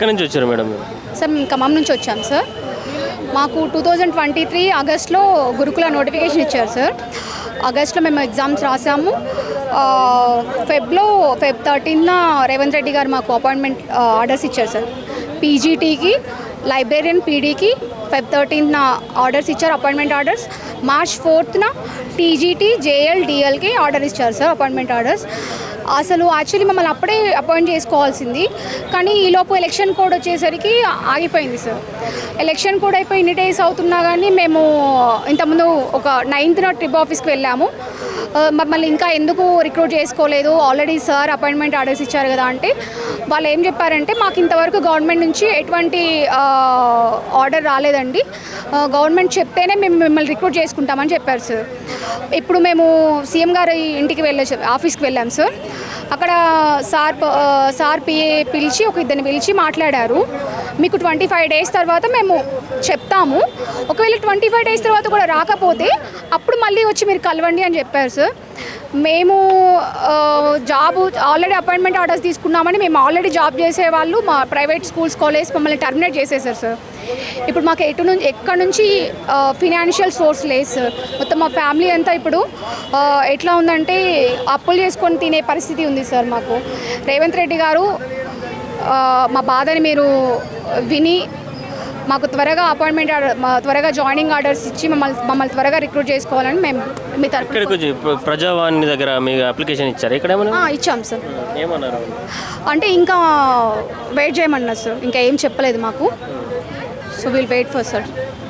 ఎక్కడి నుంచి వచ్చారు మేడం మీరు? సార్ మేము ఖమ్మం నుంచి వచ్చాం సార్. మాకు 2023 ఆగస్ట్లో గురుకుల నోటిఫికేషన్ ఇచ్చారు సార్. ఆగస్ట్లో మేము ఎగ్జామ్స్ రాసాము. ఫెబ్ 13న రేవంత్ రెడ్డి గారు మాకు అపాయింట్మెంట్ ఆర్డర్స్ ఇచ్చారు సార్. పీజీటీకి, లైబ్రేరియన్ పీడీకి ఫెబ్ 13న ఆర్డర్స్ ఇచ్చారు, అపాయింట్మెంట్ ఆర్డర్స్. మార్చ్ 4న టీజీటీ, జేఎల్, డిఎల్కి ఆర్డర్ ఇచ్చారు సార్, అపాయింట్మెంట్ ఆర్డర్స్. అసలు యాక్చువల్లీ మమ్మల్ని అప్పుడే అపాయింట్ చేసుకోవాల్సింది, కానీ ఈలోపు ఎలక్షన్ కోడ్ వచ్చేసరికి ఆగిపోయింది సార్. ఎలక్షన్ కోడ్ అయిపోయి ఇన్ని డేస్ అవుతున్నా కానీ మేము ఇంతకుముందు ఒక 9th ట్రిప్ ఆఫీస్కి వెళ్ళాము. మమ్మల్ని ఇంకా ఎందుకు రిక్రూట్ చేసుకోలేదు, ఆల్రెడీ సార్ అపాయింట్మెంట్ ఆర్డర్స్ ఇచ్చారు కదా అంటే వాళ్ళు ఏం చెప్పారంటే మాకు ఇంతవరకు గవర్నమెంట్ నుంచి ఎటువంటి ఆర్డర్ రాలేదండి, గవర్నమెంట్ చెప్తేనే మేము మిమ్మల్ని రిక్రూట్ చేసుకుంటామని చెప్పారు సార్. ఇప్పుడు మేము సీఎం గారి ఇంటికి ఆఫీస్కి వెళ్ళాం సార్. అక్కడ సార్ పిఏ పిలిచి ఒక ఇద్దరిని పిలిచి మాట్లాడారు. మీకు 25 days తర్వాత మేము చెప్తాము, ఒకవేళ 25 days తర్వాత కూడా రాకపోతే అప్పుడు మళ్ళీ వచ్చి మీరు కలవండి అని చెప్పారు సార్. మేము జాబ్ ఆల్రెడీ అపాయింట్మెంట్ ఆర్డర్స్ తీసుకున్నామని మేము ఆల్రెడీ జాబ్ చేసేవాళ్ళు మా ప్రైవేట్ స్కూల్స్, కాలేజ్ మమ్మల్ని టర్మినేట్ చేసేసారు సార్. ఇప్పుడు మాకు ఎక్కడి నుంచి ఫినాన్షియల్ సోర్స్ లేదు సార్. మొత్తం మా ఫ్యామిలీ అంతా ఇప్పుడు ఎట్లా ఉందంటే అప్పులు చేసుకొని తినే పరిస్థితి ఉంది సార్. మాకు రేవంత్ రెడ్డి గారు మా బాధని మీరు విని మాకు త్వరగా అపాయింట్మెంట్ ఆర్డర్, త్వరగా జాయినింగ్ ఆర్డర్స్ ఇచ్చి మమ్మల్ని త్వరగా రిక్రూట్ చేసుకోవాలని మేము మీ తరఫున ప్రజావాణి దగ్గర మీకు అప్లికేషన్ ఇచ్చారు. ఇక్కడ ఇచ్చాం సార్. ఏమన్నారు అంటే ఇంకా వెయిట్ చేయమన్నారు సార్, ఇంకా ఏం చెప్పలేదు మాకు. So will wait for sir.